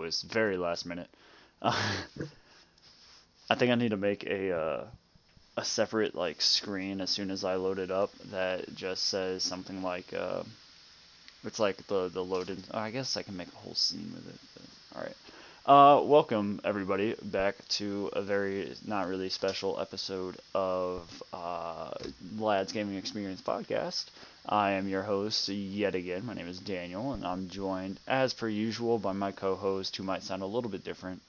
was very last minute. Uh, I think I need to make a separate like screen as soon as I load it up that just says something like it's like the loaded. Oh, I guess I can make a whole scene with it. But, all right. Welcome everybody back to a very not really special episode of Lad's Gaming Experience podcast. I am your host yet again. My name is Daniel, and I'm joined as per usual by my co-host, who might sound a little bit different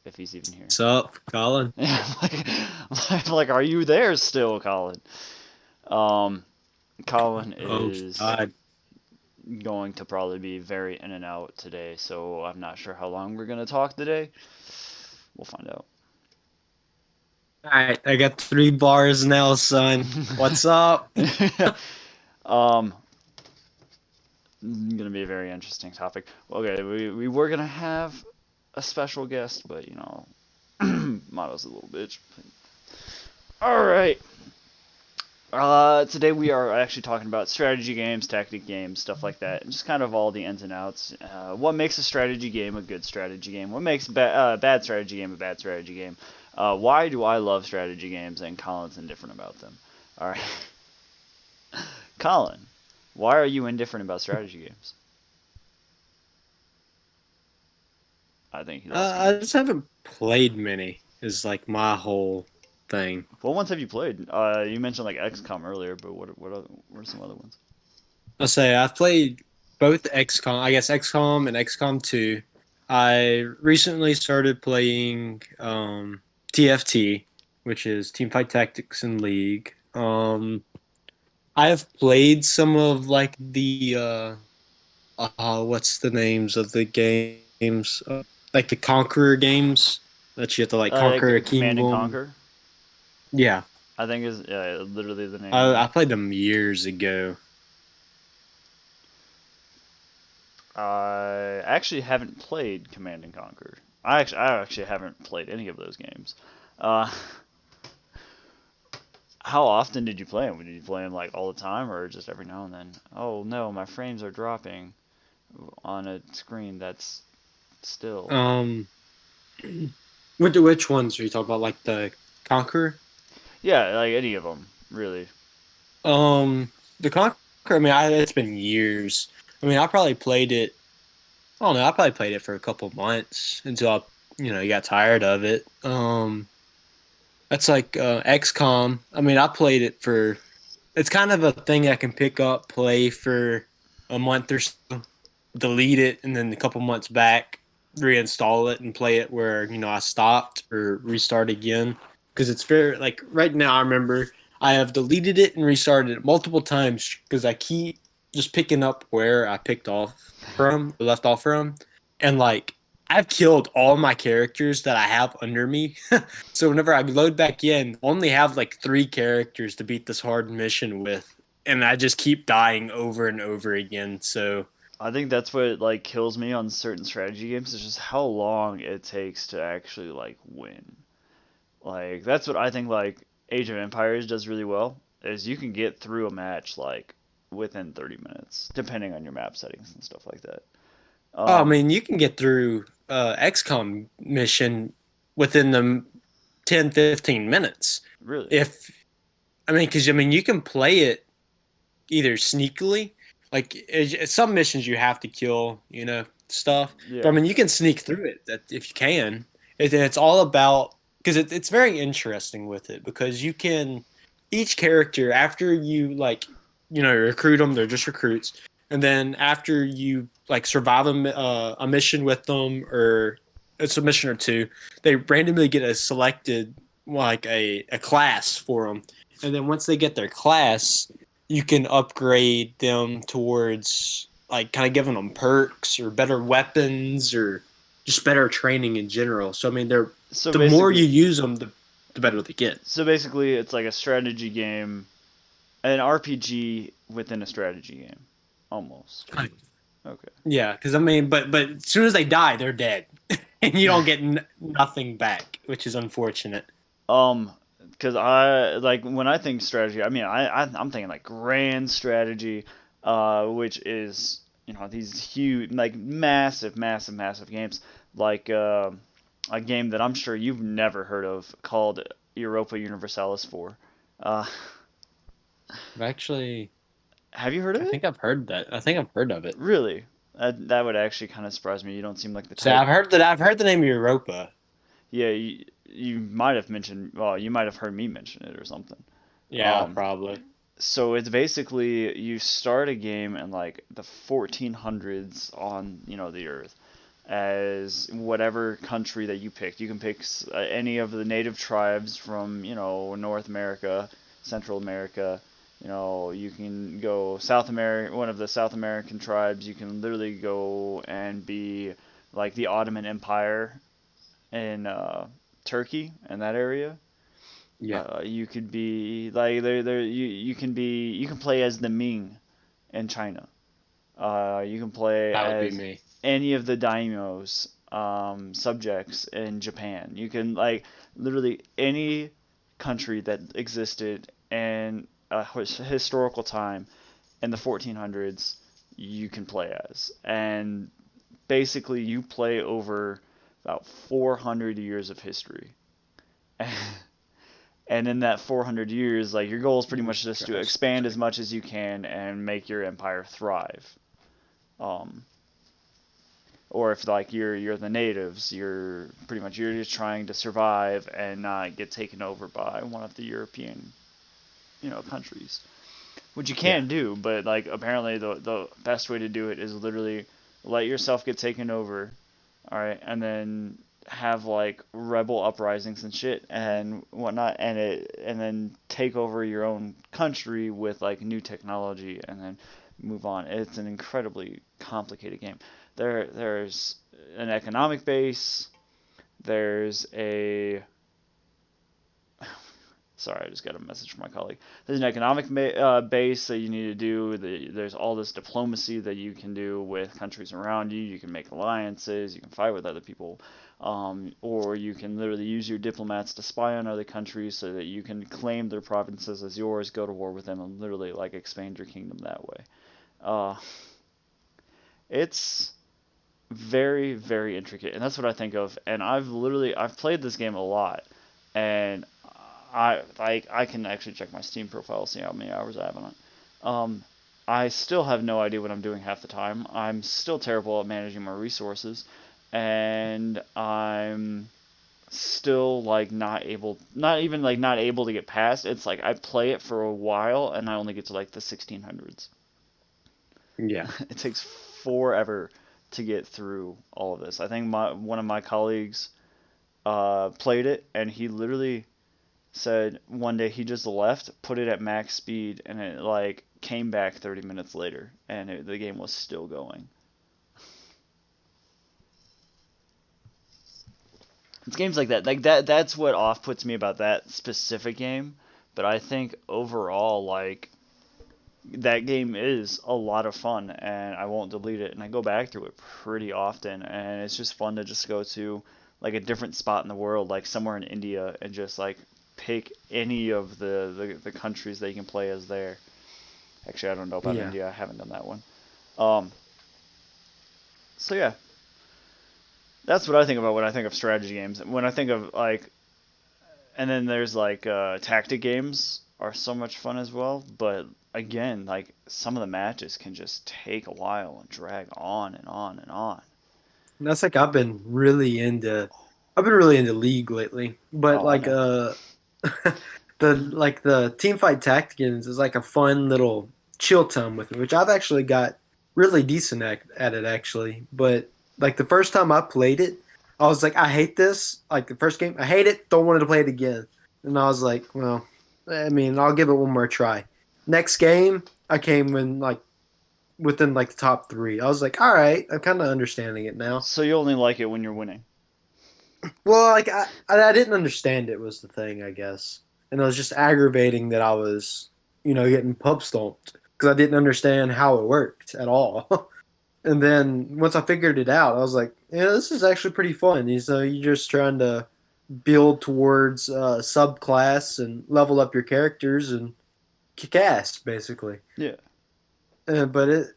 if he's even here. What's up, Colin? I'm like, are you there still, Colin? Um, Colin Oh is God! going to probably be very in and out today, so I'm not sure how long we're gonna talk today. We'll find out. All right, I got 3 bars now, son. What's up? um, gonna be a very interesting topic. Okay, we were gonna have a special guest, but Motto's a little bitch. All right. Today we are actually talking about strategy games, tactic games, stuff like that, and just kind of all the ins and outs. What makes a strategy game a good strategy game? What makes bad strategy game a bad strategy game? Why do I love strategy games and Colin's indifferent about them? All right, Colin, why are you indifferent about strategy games? I think he lost me. I just haven't played many. Is like my whole thing. What ones have you played? You mentioned like XCOM earlier, but what are some other ones? I'll say I've played both XCOM. I guess XCOM and XCOM 2. I recently started playing TFT, which is Team Fight Tactics and League. I have played some of like the what's the names of the games? Like the Conqueror games that you have to like conquer a Command and kingdom. Conquer. Yeah, I think is literally the name. I Yeah. I played them years ago. I actually haven't played Command and Conquer. I actually haven't played any of those games. Uh, how often did you play them? Did you play them like all the time, or just every now and then? Oh no, my frames are dropping on a screen that's still. Um, which ones are you talking about? Like the Conqueror? Yeah, like any of them, really. Um, the Conqueror. I mean, it's been years. I mean, I probably played it. I don't know. I probably played it for a couple months until I got tired of it. That's like XCOM. I mean, I played it for. It's kind of a thing I can pick up, play for a month or so, delete it, and then a couple months back, reinstall it and play it where I stopped or restart again. Because it's very like right now. I remember I have deleted it and restarted it multiple times because I keep just picking up where I picked off from, or left off from, and like I've killed all my characters that I have under me. So whenever I load back in, I only have like 3 characters to beat this hard mission with, and I just keep dying over and over again. So I think that's what like kills me on certain strategy games is just how long it takes to actually like win. Like that's what I think like Age of Empires does really well is you can get through a match like within 30 minutes depending on your map settings and stuff like that. oh, I Um mean, you can get through XCOM mission within the 10, 15 minutes. really. If I mean, because I mean, you can play it either sneakily, like some missions you have to kill, stuff. But I Yeah. mean, you can sneak through it that if you can. It's all about because it's very interesting with it because you can each character after you like recruit them, they're just recruits, and then after you like survive a mission with them or it's a mission or two, they randomly get a selected like a class for them, and then once they get their class you can upgrade them towards like kind of giving them perks or better weapons or just better training in general. So I mean, they're So the more basically you use them, the better they get. so basically it's like a strategy game, an RPG within a strategy game almost. Okay. Yeah, because I mean, but as soon as they die, they're dead, and you don't get nothing back, which is unfortunate. Um, because I like when I think strategy, I mean I'm thinking like grand strategy, which is these huge, like massive, massive, massive games, like a game that I'm sure you've never heard of called Europa Universalis 4. Uh, I've actually, have you heard of I it? think I've heard that. I think I've heard of it. Really? That would actually kind of surprise me. You don't seem like the So type. I've heard the name Europa. Yeah, you might have mentioned. Well, you might have heard me mention it or something. Yeah, Um, probably. so it's basically you start a game in like the 1400s on the Earth as whatever country that you pick. You can pick any of the native tribes from North America, Central America. You can go South America, one of the South American tribes. You can literally go and be like the Ottoman Empire in Turkey and that area. Yeah, You could be like you can play as the Ming in China. You can play that would be as me. any of the daimyos, subjects in Japan. You can like literally any country that existed in a historical time in the 1400s. You can play as, and basically you play over about 400 years of history. And in that 400 years, like your goal is pretty Jesus much just to Christ. expand as much as you can and make your empire thrive. Um, or if like you're the natives, you're just trying to survive and not get taken over by one of the European countries, which you Yeah. can do, but like apparently the best way to do it is literally let yourself get taken over, all right, and then have like rebel uprisings and shit and whatnot, and then take over your own country with like new technology, and then move on. It's an incredibly complicated game. There's an economic base. There's a Sorry, I just got a message from my colleague. There's an economic base that you need to do. There's all this diplomacy that you can do with countries around you. You can make alliances. You can fight with other people, or you can literally use your diplomats to spy on other countries so that you can claim their provinces as yours, go to war with them, and literally like expand your kingdom that way. Uh, it's very very intricate, and that's what I think of. And I've played this game a lot, and I can actually check my Steam profile, see how many hours I have on it. Um, I still have no idea what I'm doing half the time. I'm still terrible at managing my resources, and I'm still like not able to get past. It's like I play it for a while and I only get to like the 1600s. Yeah. It takes forever to get through all of this. I think my one of my colleagues played it and he literally said one day he just left, put it at max speed, and it like came back 30 minutes later, and the game was still going. It's games like that, That's what off puts me about that specific game. But I think overall, like that game is a lot of fun, and I won't delete it. And I go back through it pretty often, and it's just fun to just go to like a different spot in the world, like somewhere in India, and just like pick any of the countries that you can play as there. Actually, I don't know about Yeah. India. I haven't done that one. Um, so yeah, that's what I think about when I think of strategy games. When I think of like, and then there's like tactic games are so much fun as well. But again, like some of the matches can just take a while and drag on and on and on. And that's like I've been really into League lately. But Oh, I like know. the team fight tactics is like a fun little chill time with me, which I've actually got really decent at it actually. But like the first time I played it, I was like, I hate this. Like the first game, I hate it. Don't want to play it again. And I was like, well, I mean, I'll give it one more try. Next game, I came in like within like the top three. I was like, all right, I'm kind of understanding it now. So you only like it when you're winning. Well, like I didn't understand it was the thing, I guess, and it was just aggravating that I was, getting pub stomped because I didn't understand how it worked at all. And then once I figured it out, I was like, yeah, this is actually pretty fun. So you're just trying to build towards subclass and level up your characters and kick ass, basically. Yeah. But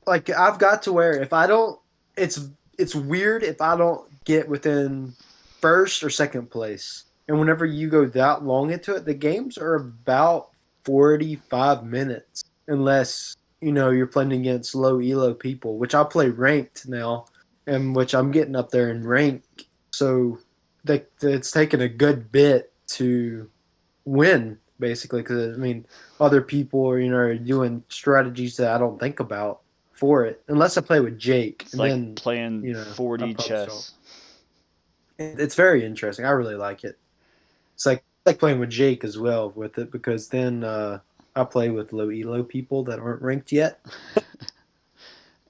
like I've got to where if I don't, it's it's weird if I don't get within first or second place. And whenever you go that long into it, the games are about 45 minutes, unless you're playing against low elo people, which I play ranked now, and which I'm getting up there in rank. So it's taken a good bit to win, basically, because I mean, other people are doing strategies that I don't think about for it, unless I play with Jake, It's and like then playing I 4D post up. chess. It's very interesting. I really like it. It's like playing with Jake as well with it because then I play with low elo people that aren't ranked yet.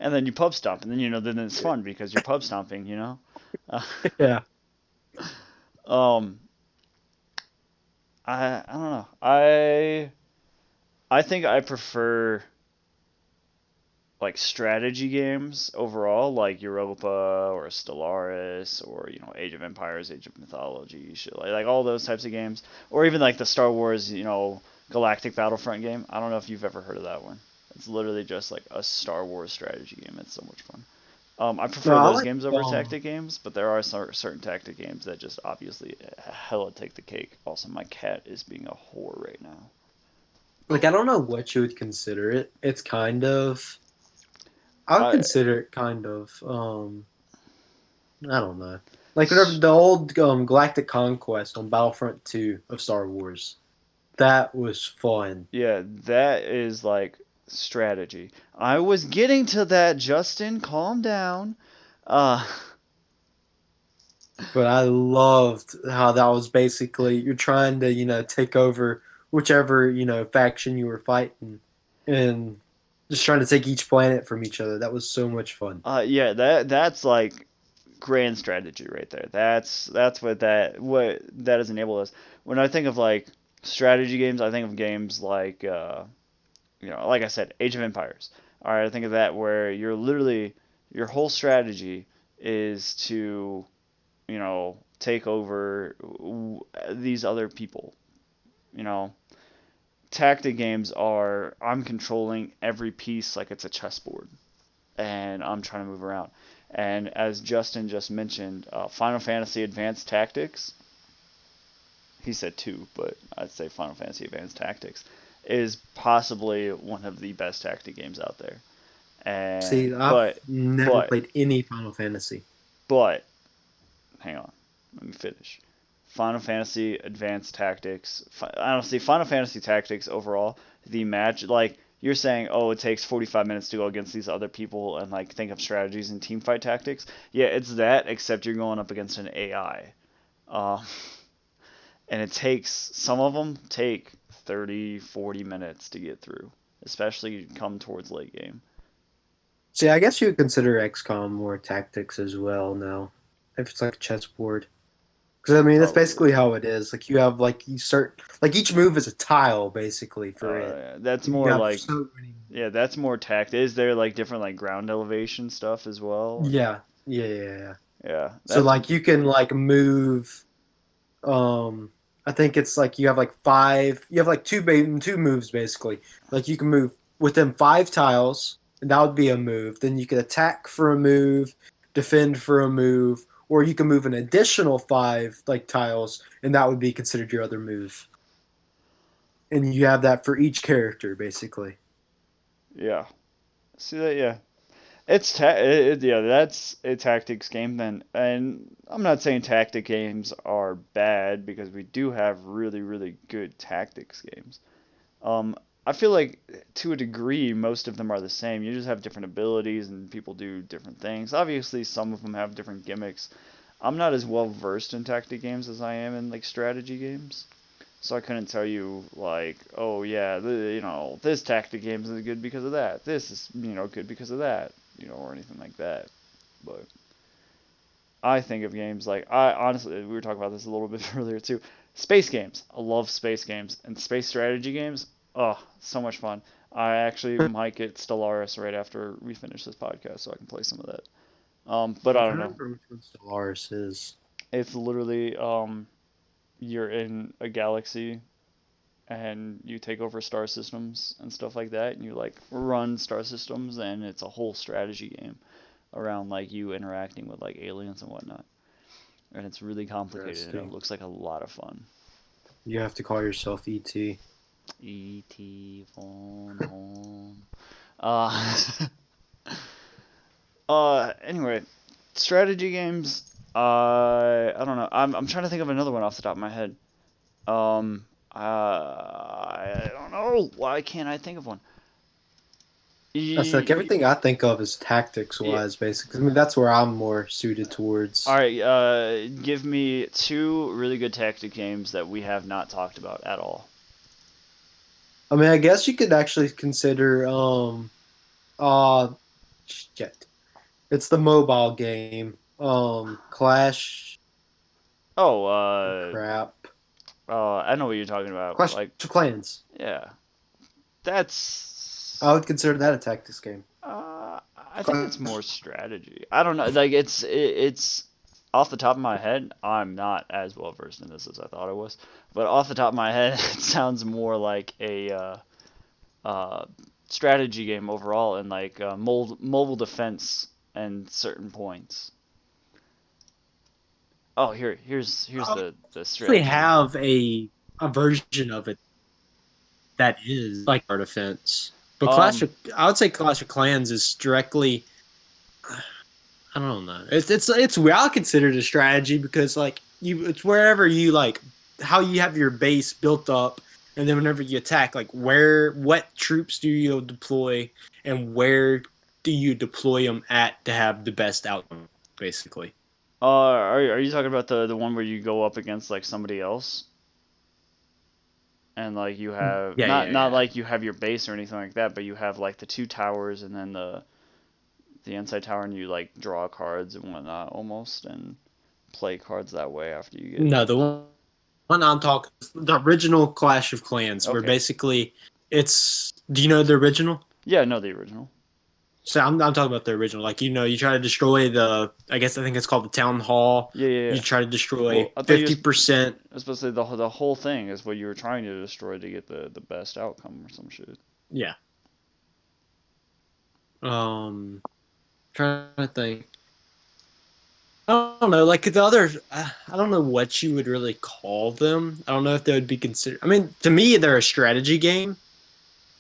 And then you pub stomp, and then then it's fun because you're pub stomping. Uh, Yeah. um, I don't know. I think I prefer like strategy games overall, like Europa or Stellaris or Age of Empires, Age of Mythology, shit like all those types of games, or even like the Star Wars, Galactic Battlefront game. I don't know if you've ever heard of that one. It's literally just like a Star Wars strategy game. It's so much fun. I No, prefer I those like games over tactic games, but there are certain tactic games that just obviously hella take the cake. Also, my cat is being a whore right now. like I don't know what you would consider it. It's kind of I would I consider it kind of I don't know. Like whatever the old Galactic Conquest on Battlefront 2 of Star Wars. That was fun. Yeah, that is like strategy. I was getting to that, Justin. Calm down. Uh, But I loved how that was basically you're trying to, take over whichever, faction you were fighting and just trying to take each planet from each other. That was so much fun. yeah, that's like grand strategy right there. That's what that has enabled us. When I think of like strategy games, I think of games like like I said, Age of Empires. All right, I think of that where you're literally your whole strategy is to take over these other people. You know, tactic games are I'm controlling every piece like it's a chessboard, and I'm trying to move around. And as Justin just mentioned, Final Fantasy Advanced Tactics, he said two, but I'd say Final Fantasy Advanced Tactics is possibly one of the best tactic games out there. And See, I've but never but played any Final Fantasy. but hang on, let me finish. Final Fantasy Advanced Tactics. Honestly, Final Fantasy Tactics overall, the match like you're saying, oh, it takes 45 minutes to go against these other people and like think of strategies and team fight tactics. Yeah, it's that, except you're going up against an AI. Uh, and it takes some of them take 30, 40 minutes to get through, especially come towards late game. See, I guess you would consider XCOM more tactics as well now, if it's like a chessboard. Because I mean, that's Probably. basically how it is. Like you have like you start like each move is a tile basically for it. That's And you more have like so many yeah, moves. that's more tact. Is there like different like ground elevation stuff as well? Yeah, yeah, yeah, yeah. Yeah, So that's like you can like move. Um, I think it's like you have like five. You have like two moves basically. Like you can move within five tiles, and that would be a move. Then you can attack for a move, defend for a move, or you can move an additional five like tiles, and that would be considered your other move. And you have that for each character basically. yeah. See that? Yeah, yeah. That's a tactics game then, and I'm not saying tactic games are bad because we do have really really good tactics games. Um, I feel like to a degree, most of them are the same. You just have different abilities and people do different things. Obviously, some of them have different gimmicks. I'm not as well versed in tactic games as I am in like strategy games. So I couldn't tell you like, oh yeah, this tactic game is good because of that. This is good because of that, or anything like that. But I think of games like I honestly we were talking about this a little bit earlier too. Space games. I love space games and space strategy games. Oh, so much fun. I actually might get Stellaris right after we finish this podcast so I can play some of that. But I'm I trying don't to know. remember which one Stellaris is. It's literally you're in a galaxy and you take over star systems and stuff like that, and you like run star systems, and it's a whole strategy game around like you interacting with like aliens and whatnot. And it's really complicated, and it Interesting. looks like a lot of fun. You have to call yourself ET. E.T. phone home. Uh, anyway, strategy games. I don't know. I'm trying to think of another one off the top of my head. I don't know. Why can't I think of one? That's like Y- everything I think of is tactics Yeah. wise, basically. I mean, that's where I'm more suited All towards. right. Give me two really good tactic games that we have not talked about at all. I mean, I guess you could actually consider uh shit. It's the mobile game. Clash Oh, crap. I know what you're talking about. Clash Like, of Clans. yeah, that's I would consider that a tactics game. I think it's more Clash. strategy. I don't know. Like it's off the top of my head. I'm not as well versed in this as I thought I was, but off the top of my head, it sounds more like a uh, strategy game overall, and like mobile defense and certain points. Oh, here's I the actually strategy. have a version of it that is like our defense. But Um, I would say Clash of Clans is directly. I don't know. It's weird. I'll consider it a strategy because like it's wherever you like how you have your base built up, and then whenever you attack, like what troops do you deploy, and where do you deploy them at to have the best outcome, basically. are you talking about the one where you go up against like somebody else? And like you have Yeah, not yeah, not yeah. like you have your base or anything like that, but you have like the two towers and then the inside tower, and you like draw cards and whatnot almost, and play cards that way after you get. No, the one I'm talking the original Clash of Clans, where Okay. basically it's. Do you know the original? Yeah, no, the original. So I'm talking about the original. Like you try to destroy the. I think it's called the town hall. Yeah, yeah, You yeah. try to destroy Well, I thought you 50%. were supposed to say the whole thing is what you were trying to destroy to get the best outcome or some shit. Yeah. Trying to think. I don't know. Like the others, I don't know what you would really call them. I don't know if they would be considered. I mean, to me, they're a strategy game,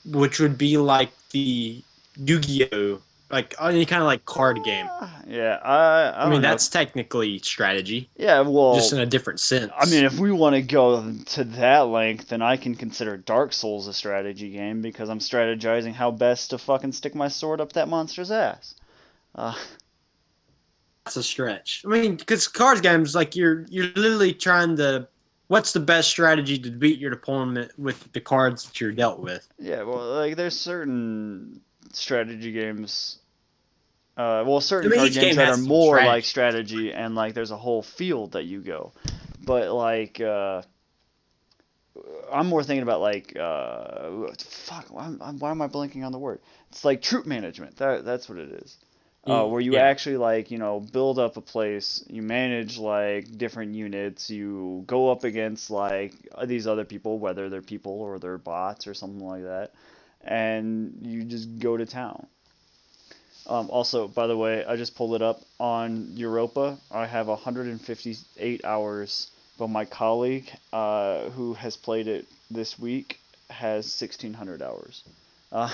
which would be like the Yu-Gi-Oh, like any kind of like card game. Yeah, I I mean, don't know. that's technically strategy, Yeah, just well, in a different I mean, sense. if we want to go to that length, then I can consider Dark Souls a strategy game because I'm strategizing how best to fucking stick my sword up that monster's ass. Uh, That's a stretch. I mean, because card games, like you're literally trying to. What's the best strategy to beat your opponent with the cards that you're dealt with? yeah, well, like there's certain strategy games, I certain mean, card each games game that are has its own more like strategy. strategy, and like there's a whole field that you go. But like, I'm more thinking about like, fuck, why am I blanking on the word? It's like troop management. That's what it is. Where you Yeah. actually like build up a place, you manage like different units, you go up against like these other people, whether they're people or they're bots or something like that, and you just go to town. Also, by the way, I just pulled it up on Europa. I have 158 hours, but my colleague, who has played it this week, has 1,600 hours. Uh,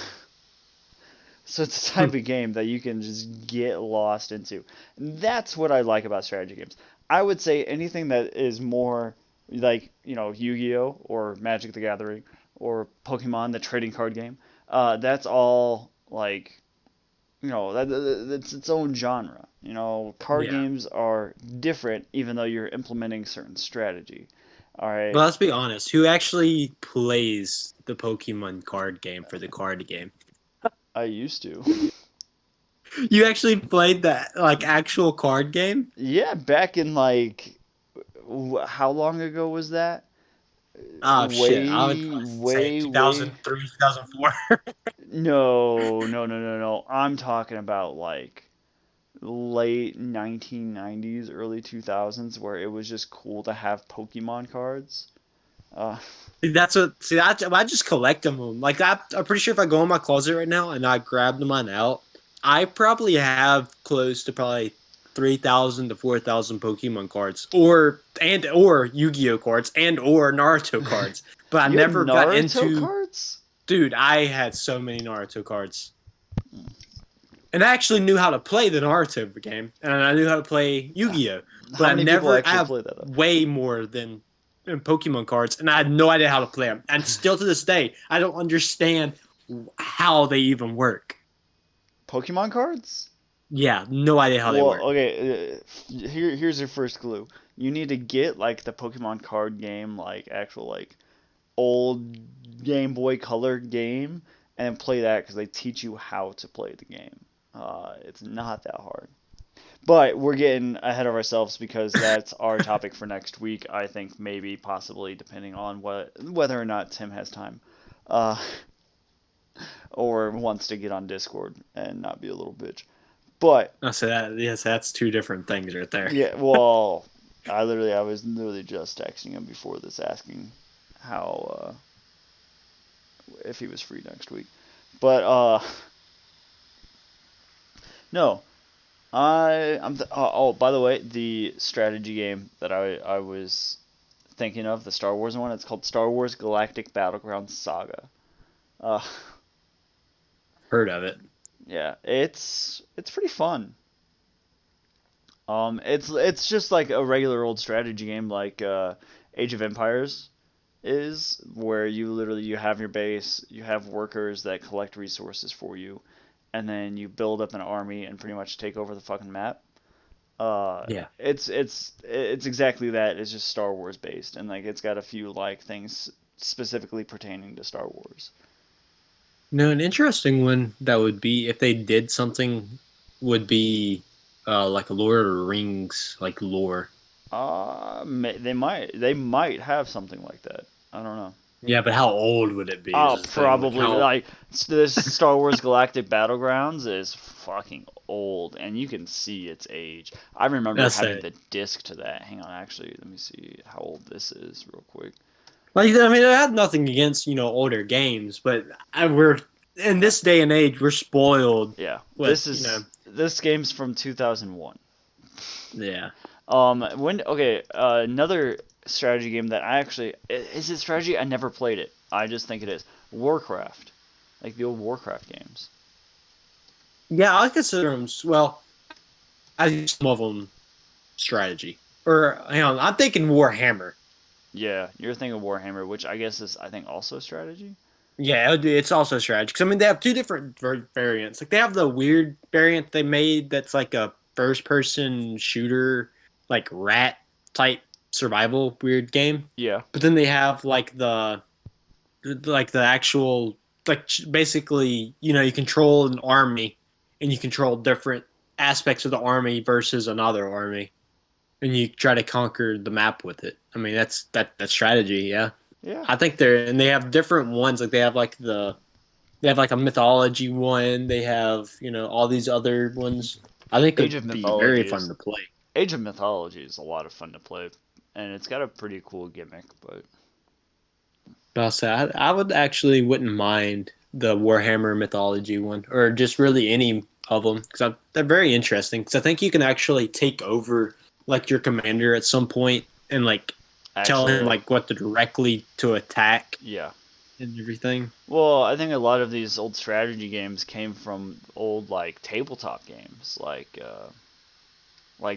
so it's a type of game that you can just get lost into. That's what I like about strategy games. I would say anything that is more like, Yu-Gi-Oh! Or Magic the Gathering or Pokemon, the trading card game. That's all like, that's its own genre. Card Yeah. games are different even though you're implementing certain strategy. All But right. let's be honest, who actually plays the Pokemon card game for the card game? I used to. You actually played that like actual card game? Yeah, back in like how long ago was that? Oh shit, I would Way, probably say way, way. 2003, 2004. No, no, no, no, no. I'm talking about like late 1990s, early 2000s, where it was just cool to have Pokemon cards. Uh, That's what. See, I just collect them. Like I'm pretty sure if I go in my closet right now and I grab them on out, I probably have close to probably 3,000 to 4,000 Pokemon cards, or Yu-Gi-Oh cards, and or Naruto cards. But I you have never got Naruto into. cards? Dude, I had so many Naruto cards, and I actually knew how to play the Naruto game, and I knew how to play Yu-Gi-Oh. But How I many people never. I actually have play that though? way more than Pokemon cards, and I had no idea how to play them. And still to this day, I don't understand how they even work. Pokemon cards? Yeah, no idea how they Well, work. okay. Here's your first clue. You need to get like the Pokemon card game, like actual like old Game Boy Color game, and play that because they teach you how to play the game. It's not that hard. But we're getting ahead of ourselves because that's our topic for next week. I think maybe possibly depending on whether or not Tim has time, uh, or wants to get on Discord and not be a little bitch. But I say that. Yes, that's two different things right there. yeah, well, I was literally just texting him before this asking how if he was free next week. But no, oh, by the way, the strategy game that I was thinking of, the Star Wars one, it's called Star Wars Galactic Battleground Saga. Uh, Heard of it. yeah, it's pretty fun. It's just like a regular old strategy game, like Age of Empires is, where you have your base, you have workers that collect resources for you, and then you build up an army and pretty much take over the fucking map. Yeah. It's exactly that. It's just Star Wars based, and like it's got a few like things specifically pertaining to Star Wars. No, an interesting one that would be if they did something would be like a Lord of the Rings like lore. They might have something like that. I don't know. Yeah, but how old would it be is the thing. Like Probably how like this Star Wars Galactic Battlegrounds is fucking old, and you can see its age. I remember that's having that. the disc to that. Hang on, actually, let me see how old this is real quick. Like I mean, I have nothing against older games, but we're in this day and age we're spoiled Yeah, with you know this game's from 2001. yeah. When okay, another strategy game that I actually is it strategy? I never played it. I just think it is Warcraft, like the old Warcraft games. Yeah, I consider them. Well, I use some of them strategy. Or hang on, I'm thinking Warhammer. Yeah, you're thinking Warhammer, which I guess is I think also strategy. Yeah, it's also strategy. Because I mean, they have two different variants. Like they have the weird variant they made that's like a first-person shooter, like rat type survival weird game. Yeah, But then they have like the actual basically you control an army and you control different aspects of the army versus another army and you try to conquer the map with it. I mean that's strategy, yeah. yeah. I think they have different ones. Like they have like a mythology one. They have all these other ones. I think it Age would of be very Mythology fun is to play. Age of Mythology is a lot of fun to play, and it's got a pretty cool gimmick. But But I'll say I would actually wouldn't mind the Warhammer mythology one, or just really any of them, because they're very interesting. Because I think you can actually take over like your commander at some point and like tell actually, him like, like what to directly to attack yeah. and everything. Well, I think a lot of these old strategy games came from old like tabletop games, like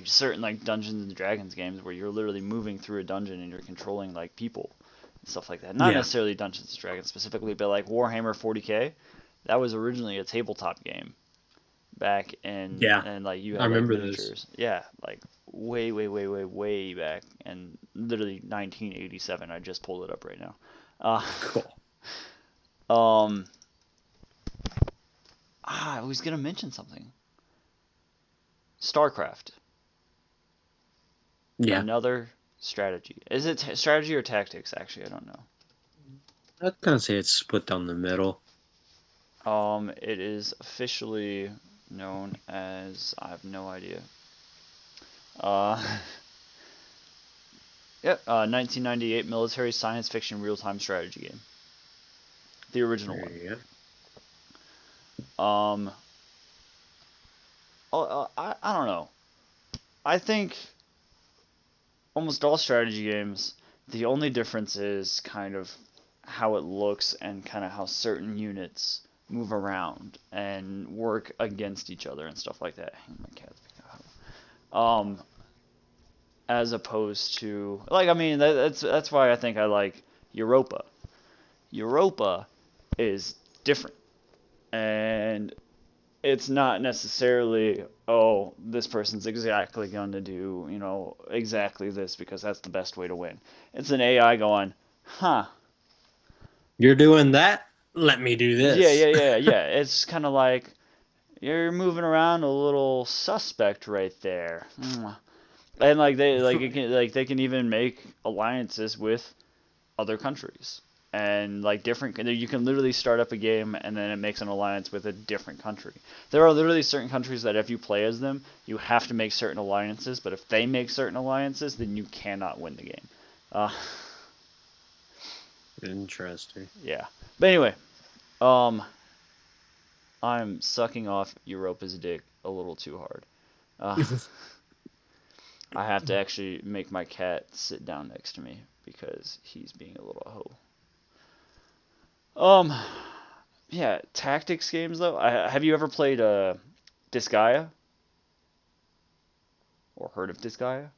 certain like Dungeons and Dragons games where you're literally moving through a dungeon and you're controlling like people and stuff like that. Not Yeah, necessarily Dungeons and Dragons specifically, but like Warhammer 40K. That was originally a tabletop game back in yeah, and like you I had like remember this. miniatures. Yeah, like way back and literally 1987. I just pulled it up right now. Cool. Um I was gonna mention something. StarCraft, Yeah, another strategy. Is it strategy or tactics? Actually, I don't know. I'd kind of say it's split down the middle. It is officially known as I have no idea. Uh, Yep. 1998 military science fiction real time strategy game. The original There one. you Um, I don't know. I think almost all strategy games, the only difference is kind of how it looks and kind of how certain units move around and work against each other and stuff like that. My cat's being as opposed to like I mean that's why I think I like Europa. Europa is different and it's not necessarily this person's exactly going to do exactly this because that's the best way to win. It's an AI going, huh? You're doing that. Let me do Yeah, this. yeah, yeah, yeah. It's kind of like you're moving around a little suspect right there. And like they can even make alliances with other countries and like different you can literally start up a game and then it makes an alliance with a different country. There are literally certain countries that if you play as them you have to make certain alliances, but if they make certain alliances then you cannot win the game. uh, Interesting. yeah, but anyway, um I'm sucking off Europa's dick a little too hard. I have to actually make my cat sit down next to me because he's being a little hoe. Yeah, tactics games though. Have you ever played Disgaea or heard of Disgaea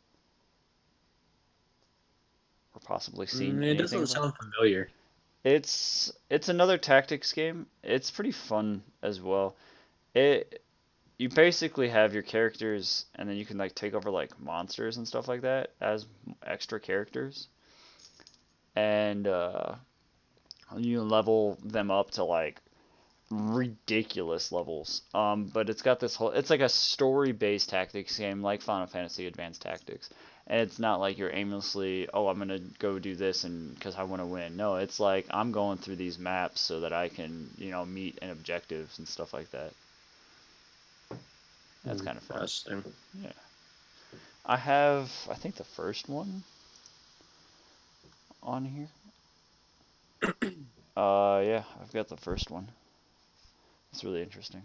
or possibly seen It anything doesn't about it? sound familiar. It's another tactics game. It's pretty fun as well. It you basically have your characters and then you can like take over like monsters and stuff like that as extra characters and you level them up to like ridiculous levels. But it's got this whole it's like a story based tactics game like Final Fantasy Advanced Tactics. And it's not like you're aimlessly, oh, I'm gonna go do this and because I want to win. No, it's like I'm going through these maps so that I can, meet an objectives and stuff like that. That's kind of fun. Interesting. Yeah. I think the first one on here. Yeah, I've got the first one. It's really interesting.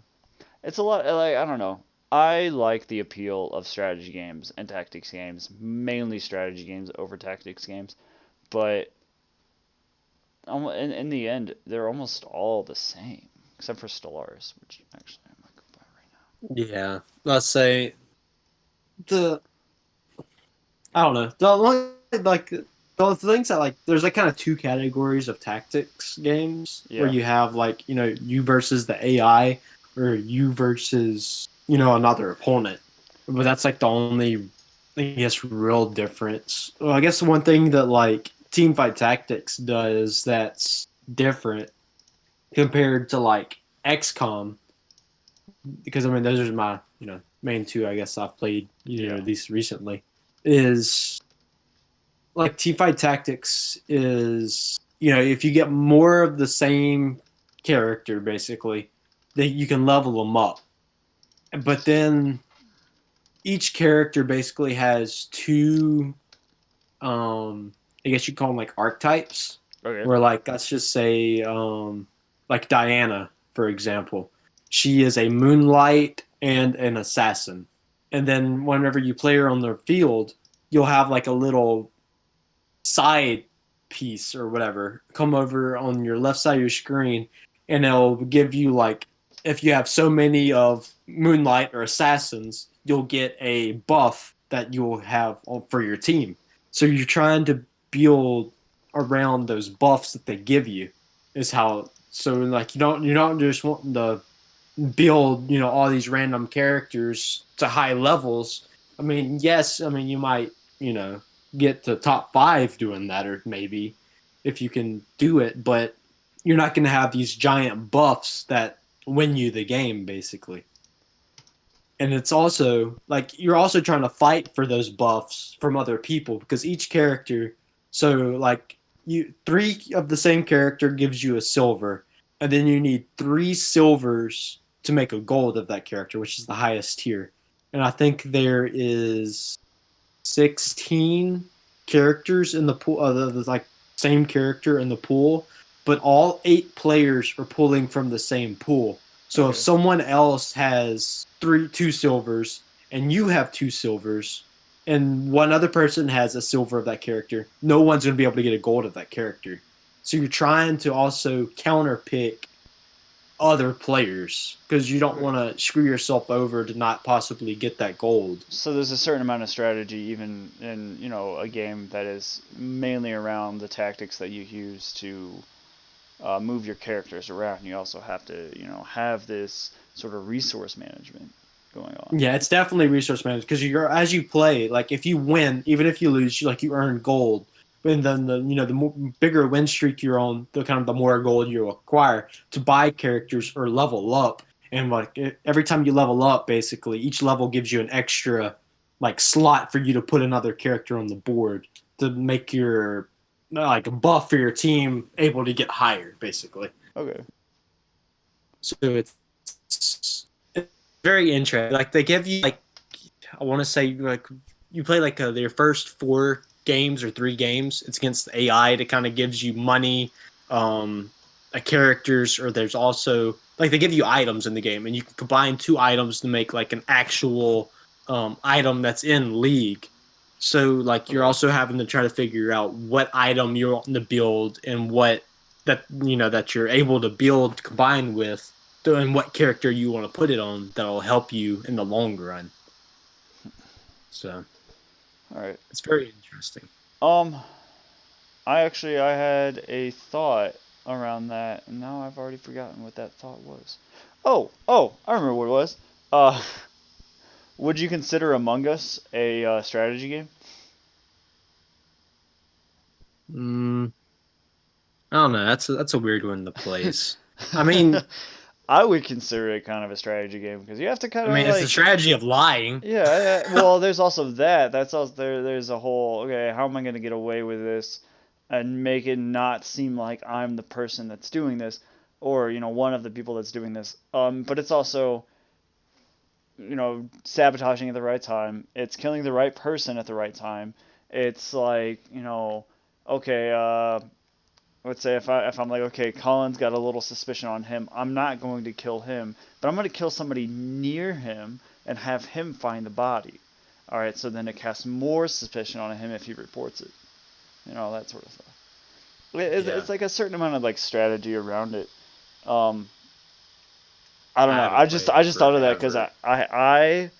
It's a lot like I don't know. I like the appeal of strategy games and tactics games, mainly strategy games over tactics games. But in the end, they're almost all the same, except for Stellaris, which actually I might go buy right Yeah. Let's say the I don't know. The only like the things that like there's like kind of two categories of tactics games now. where Yeah, you have like, you versus the AI or you versus, another opponent. But that's like the only I guess real difference. Well, I guess the one thing that like Teamfight Tactics does that's different compared to like XCOM, because I mean those are my main two I guess I've played yeah, these recently, is like Teamfight Tactics is if you get more of the same character basically, that you can level them up, but then each character basically has two I guess you call them like archetypes, okay, where like let's just say like Diana, for example. She is a moonlight and an assassin. And then whenever you play her on the field, you'll have like a little side piece or whatever come over on your left side of your screen, and it'll give you like, if you have so many of moonlight or assassins, you'll get a buff that you'll have for your team. So you're trying to build around those buffs that they give you, is how. So like you're not just wanting to build all these random characters to high levels. I mean, yes, I mean you might get to top five doing that, or maybe if you can do it, but you're not going to have these giant buffs that win you the game basically. And it's also like you're also trying to fight for those buffs from other people, because each character, so like you three of the same character gives you a silver, and then you need three silvers to make a gold of that character, which is the highest tier. And I think there is 16 characters in the pool, the like same character in the pool, but all 8 players are pulling from the same pool. So if Okay. someone else has 2 silvers and you have 2 silvers, and one other person has a silver of that character, no one's going to be able to get a gold of that character. So you're trying to also counter pick other players because you don't Okay. want to screw yourself over to not possibly get that gold. So there's a certain amount of strategy even in, a game that is mainly around the tactics that you use to move your characters around. You also have to, have this sort of resource management going on. Yeah, it's definitely resource management because you're as you play. Like if you win, even if you lose, you earn gold. And then the more, bigger win streak you're on, the kind of the more gold you acquire to buy characters or level up. And like every time you level up, basically each level gives you an extra like slot for you to put another character on the board to make your like a buff for your team able to get higher, basically. Okay. So it's very interesting. Like they give you like I want to say like you play like their first 4 games or 3 games. It's against the AI that kind of gives you money, um, characters, or there's also like they give you items in the game, and you can combine 2 items to make like an actual item that's in League. So like you're Okay. also having to try to figure out what item you're wanting to build and what that you're able to build combined with and what character you want to put it on that'll help you in the long run. So All right. it's very interesting. Um, I had a thought around that, and now I've already forgotten what that thought was. Oh, I remember what it was. Uh, would you consider Among Us a strategy game? Mm, I don't know. That's a weird one to place. I mean, I would consider it kind of a strategy game because you have to kind I of mean, it's a like, strategy of lying. yeah, yeah. Well, there's also that. That's also There's a whole, okay, how am I gonna get away with this and make it not seem like I'm the person that's doing this, or one of the people that's doing this. But it's also, sabotaging at the right time. It's killing the right person at the right time. It's like, okay, let's say if I'm like, okay, Colin's got a little suspicion on him, I'm not going to kill him, but I'm going to kill somebody near him and have him find the body. All right, so then it casts more suspicion on him if he reports it. That sort of stuff. Yeah, It's like a certain amount of like strategy around it. Um, I don't I know. haven't I just played I it just thought of that because forever. I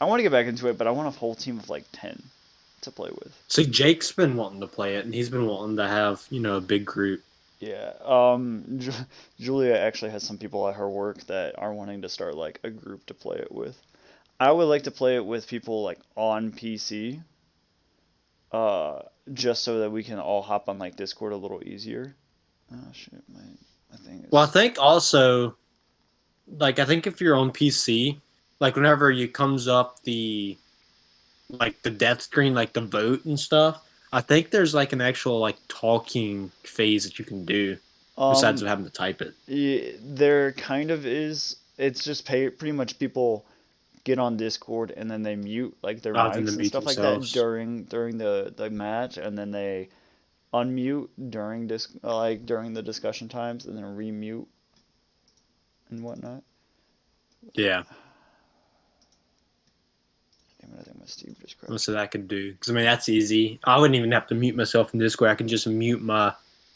want to get back into it, but I want a whole team of like 10 to play with. See, Jake's been wanting to play it, and he's been wanting to have a big group. Yeah. Julia actually has some people at her work that are wanting to start like a group to play it with. I would like to play it with people like on PC, uh, just so that we can all hop on like Discord a little easier. Oh shit, my thing Well, I is. think also like I think if you're on PC, like whenever it comes up the death screen, like the vote and stuff, I think there's like an actual like talking phase that you can do besides Um, having to type it. there kind of is. It's just pretty much people get on Discord and then they mute like their Rather than mics and mute stuff like that themselves. during the match, and then they unmute during the discussion times, and then remute and whatnot. Yeah. Damn it! I think my Steve just Most crashed. of that I could do because I mean that's easy. I wouldn't even have to mute myself in Discord. I can just mute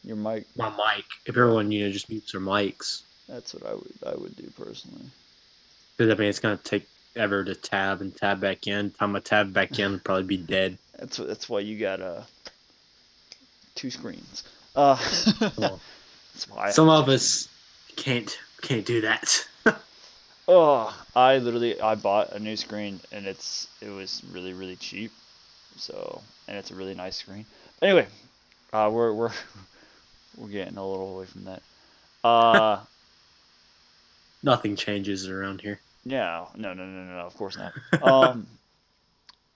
Your mic. my mic if Yeah, everyone just mutes their mics. that's what I would do personally. Because I mean it's gonna take ever to tab and tab back in. Time I tab back in, I'd probably be dead. That's why you got 2 screens. Uh, Well, that's why I some have two of screens. us can't do that. Oh, I bought a new screen and it was really really cheap. So, and it's a really nice screen. Anyway, we're we're getting a little away from that. Uh, Nothing changes around here. yeah, no, of course not. Um,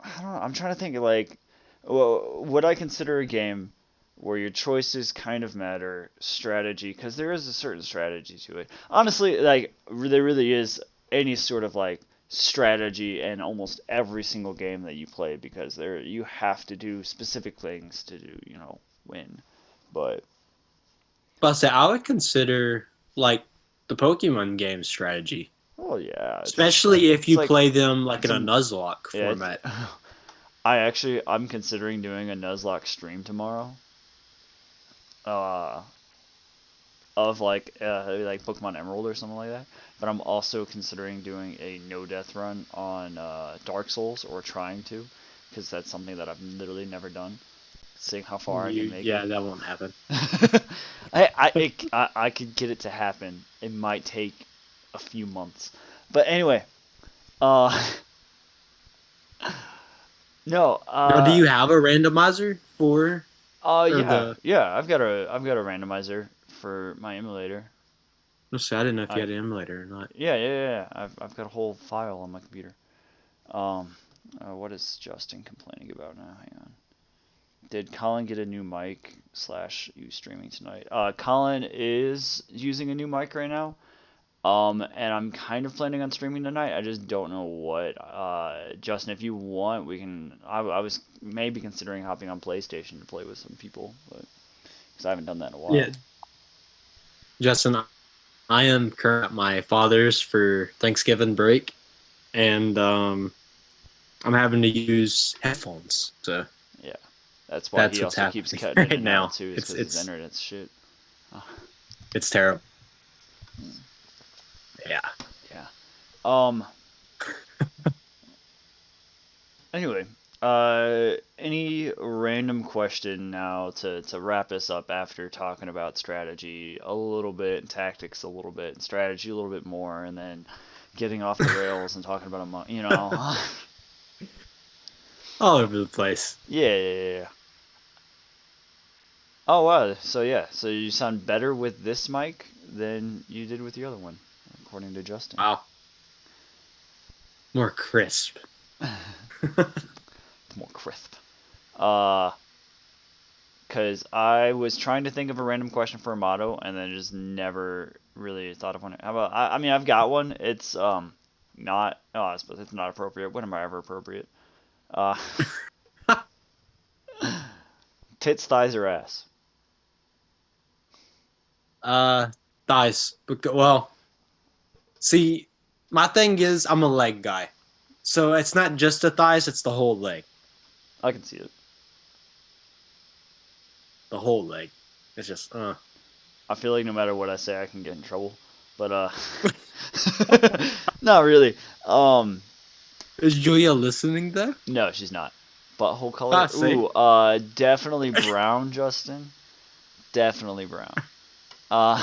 I don't know. I'm trying to think like, well, would I consider a game where your choices kind of matter, strategy, because there is a certain strategy to it. Honestly, like there really is any sort of like strategy in almost every single game that you play because you have to do specific things to do, win. But But I say I would consider like the Pokemon game strategy, oh yeah, especially if it's you like play them like in it's a a Nuzlocke yeah, it's format. I'm considering doing a Nuzlocke stream tomorrow. Uh, of like Pokemon Emerald or something like that. But I'm also considering doing a no death run on Dark Souls, or trying to, because that's something that I've literally never done. Seeing how far I can make it. Yeah, that won't happen. I could get it to happen. It might take a few months, but anyway, uh, no, Now, do you have a randomizer for or yeah, the? yeah. I've got a randomizer for my emulator. Let's see, I didn't know if you I had an emulator or not. Yeah. I've got a whole file on my computer. Um, what is Justin complaining about now? Hang on. Did Colin get a new mic slash you streaming tonight? Colin is using a new mic right now. And I'm kind of planning on streaming tonight. I just don't know what. Justin, if you want, we can. I was maybe considering hopping on PlayStation to play with some people, but because I haven't done that in a Yeah, while. Justin, I am current at my father's for Thanksgiving break, and I'm having to use headphones. So Yeah, that's why that's he what's also keeps happening cutting in right and out now. too, is It's because his it's internet's shit. it's terrible. Yeah. Yeah. Um. Anyway, any random question now to wrap us up after talking about strategy a little bit, and tactics a little bit, and strategy a little bit more, and then getting off the rails and talking about All over the place. yeah. Oh wow, so yeah, so you sound better with this mic than you did with the other one, according to Justin. Wow. More crisp. More crisp. Uh, because I was trying to think of a random question for a motto, and then just never really thought of one. How about I mean, I've got one. It's not. Oh, I suppose it's not appropriate. When am I ever appropriate? Uh, tits, thighs, or ass? uh, thighs. Well, see, my thing is I'm a leg guy, so it's not just the thighs; it's the whole leg. I can see it. The whole leg. It's just I feel like no matter what I say, I can get in trouble. But not really. Um, Is Julia listening though? no, she's not. Butthole color? I see. Ooh, definitely brown, Justin. Definitely brown. Uh,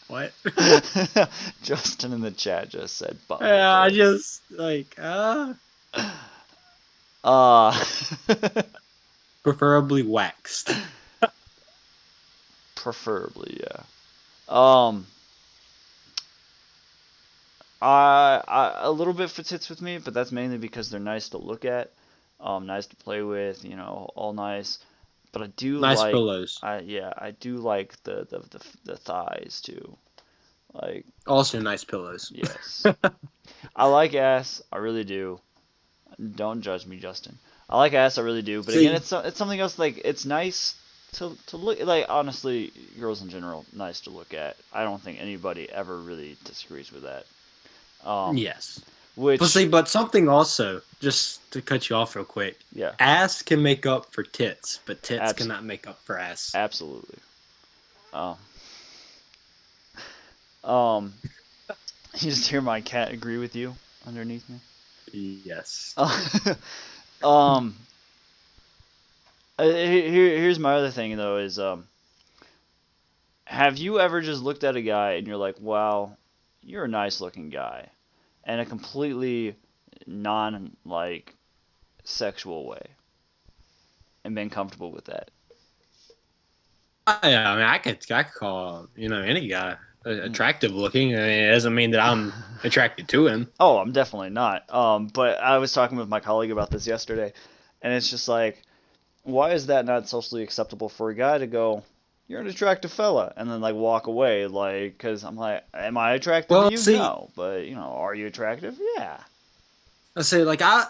What? Justin in the chat just said butthole Yeah, I color. just like Uh, preferably waxed. preferably, yeah. Um, a little bit for tits with me, but that's mainly because they're nice to look at, nice to play with, all nice. But I do Nice like, pillows. I do like the thighs too. Like, Also nice pillows. yes, I like ass, I really do. Don't judge me, Justin. I like ass, I really do. But again, See, it's something else. Like, it's nice to look. Like, honestly, girls in general, nice to look at. I don't think anybody ever really disagrees with that. Um, yes. But which, see, but something also, just to cut you off real quick, yeah, ass can make up for tits, but tits abs- cannot make up for ass. absolutely. Um, um, you just hear my cat agree with you underneath me. Yes. um, here's my other thing though is have you ever just looked at a guy and you're like, wow, you're a nice looking guy, in a completely non like sexual way, and been comfortable with that? Yeah, I mean, I could call any guy Mm. attractive looking. I mean, it doesn't mean that I'm attracted to him. Oh, I'm definitely not. But I was talking with my colleague about this yesterday, and it's just like, why is that not socially acceptable for a guy to go? you're an attractive fella, and then like walk away, like, cause I'm like, am I attractive to Well, you? see, No, but are you attractive? Yeah. I say like I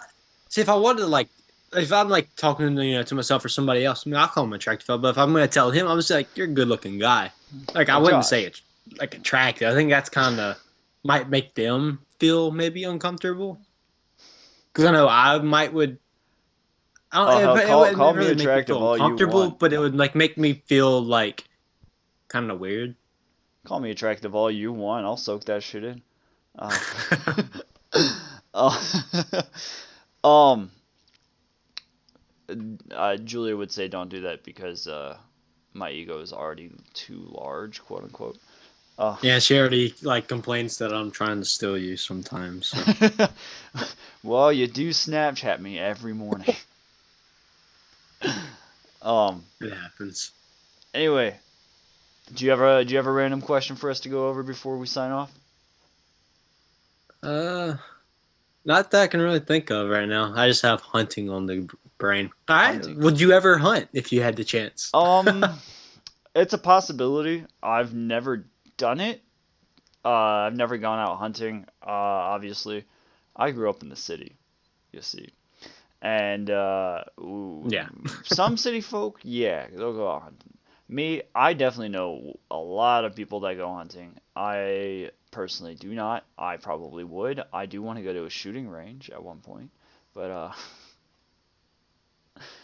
see if I wanted to like if I'm like talking to myself or somebody else, I mean I'll call him attractive, but if I'm gonna tell him, I'm just like you're a good looking guy. Like I Like wouldn't say Josh. it's like attractive. I think that's kind of might make them feel maybe uncomfortable because I know I might would. I Oh don't, hell, it call wouldn't call me really make me attractive feel all you uncomfortable, want. but it would like make me feel like kind of weird. Call me attractive all you want. I'll soak that shit in. Uh, uh, um, Julia would say don't do that because my ego is already too large, quote unquote. Uh, Yeah, she already like complains that I'm trying to steal you sometimes. So well, you do Snapchat me every morning. Um. it happens. Anyway, do you have a random question for us to go over before we sign off? Uh, Not that I can really think of right now. I just have hunting on the brain. All right. Hunting. Would you ever hunt if you had the chance? Um, it's a possibility. I've never done it. I've never gone out hunting. Obviously, I grew up in the city. You see, and Yeah. some city folk, yeah, they'll go out hunting. Me, I definitely know a lot of people that go hunting. I personally do not. I probably would. I do want to go to a shooting range at one point, but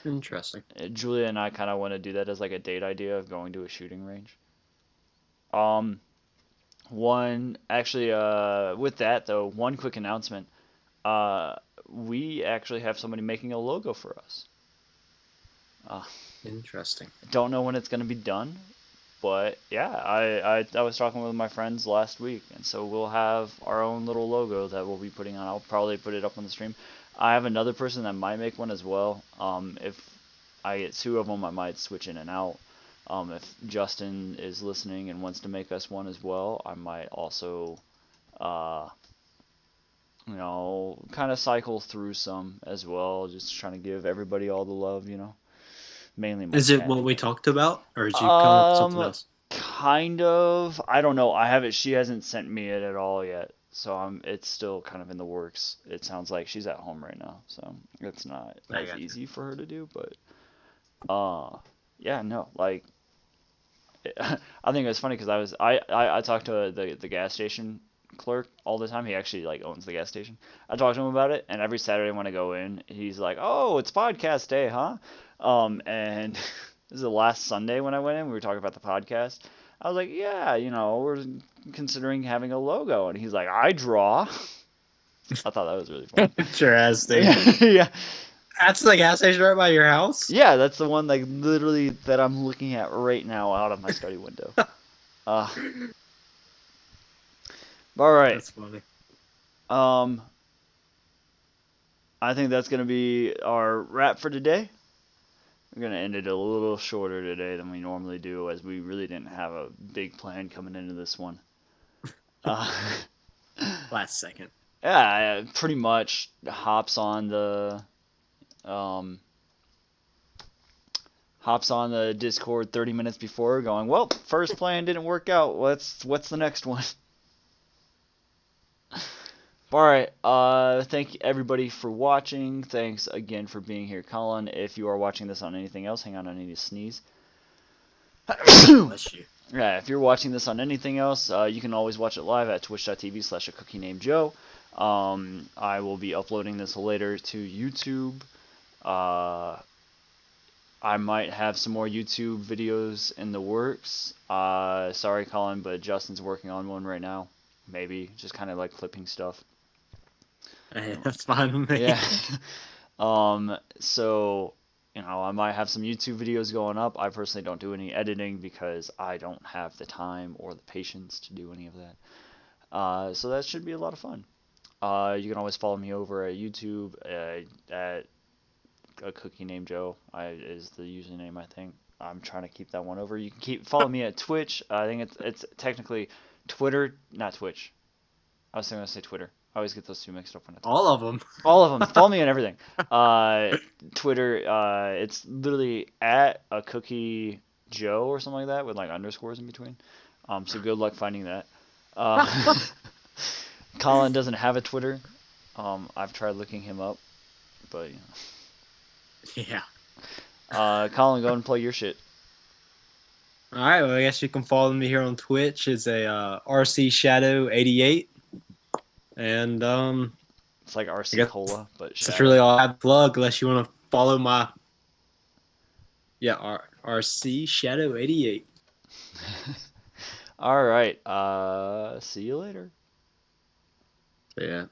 Interesting. Julia and I kind of want to do that as like a date idea of going to a shooting range. Um, one actually, with that though, one quick announcement. Uh, we actually have somebody making a logo for us. Uh, Interesting. don't know when it's gonna be done, but yeah, I was talking with my friends last week, and so we'll have our own little logo that we'll be putting on. I'll probably put it up on the stream. I have another person that might make one as well. If I get two of them, I might switch in and out. If Justin is listening and wants to make us one as well, I might also, uh, kind of cycle through some as well, just trying to give everybody all the love, mainly my Is it cat what we people. talked about, or did you come up with something Um, else? kind of. I don't know. I haven't. She hasn't sent me it at all yet, so it's still kind of in the works. It sounds like she's at home right now, so it's not I as got you. easy for her to do. But yeah, no, like I think it was funny because I talked to the gas station clerk all the time. He actually like owns the gas station. I talked to him about it, and every Saturday when I go in, he's like, "Oh, it's podcast day, huh?" And this is the last Sunday when I went in. We were talking about the podcast. I was like, "Yeah, we're considering having a logo," and he's like, "I draw." I thought that was really funny. Interesting. Yeah, yeah, That's the gas station right by your house. yeah. That's the one like literally that I'm looking at right now out of my study window. Uh, all right. That's funny. Um, I think that's going to be our wrap for today. We're going to end it a little shorter today than we normally do, as we really didn't have a big plan coming into this one. Uh, Last second. yeah, pretty much um, hops on the Discord 30 minutes before, going, well, first plan didn't work out. What's the next one? All right. Thank everybody for watching. Thanks again for being here, Colin. If you are watching this on anything else, hang on, I need to sneeze. Bless you. Yeah, if you're watching this on anything else, you can always watch it live at twitch.tv/a cookie named Joe. I will be uploading this later to YouTube. Uh, I might have some more YouTube videos in the works. Sorry, Colin, but Justin's working on one right now. Maybe just kind of like clipping stuff. Hey, that's fine with Yeah. me. So, I might have some YouTube videos going up. I personally don't do any editing because I don't have the time or the patience to do any of that. So that should be a lot of fun. You can always follow me over at YouTube at a cookie named Joe. Is the username, I think. I'm trying to keep that one over. You can follow me at Twitch. I think it's technically Twitter, not Twitch. I was going to say Twitter. I always get those two mixed up when I talk. All of them. All of them. Follow me on everything. Twitter. It's literally at a cookie Joe or something like that with like underscores in between. So good luck finding that. Uh, Colin doesn't have a Twitter. I've tried looking him up, but Yeah. Colin, go and play your shit. All right. Well, I guess you can follow me here on Twitch. It's a RC Shadow 88, and It's like I RC guess Cola, but that's Shadow. really all I have to plug. Unless you want to follow my RC Shadow 88. All right. See you later. Yeah.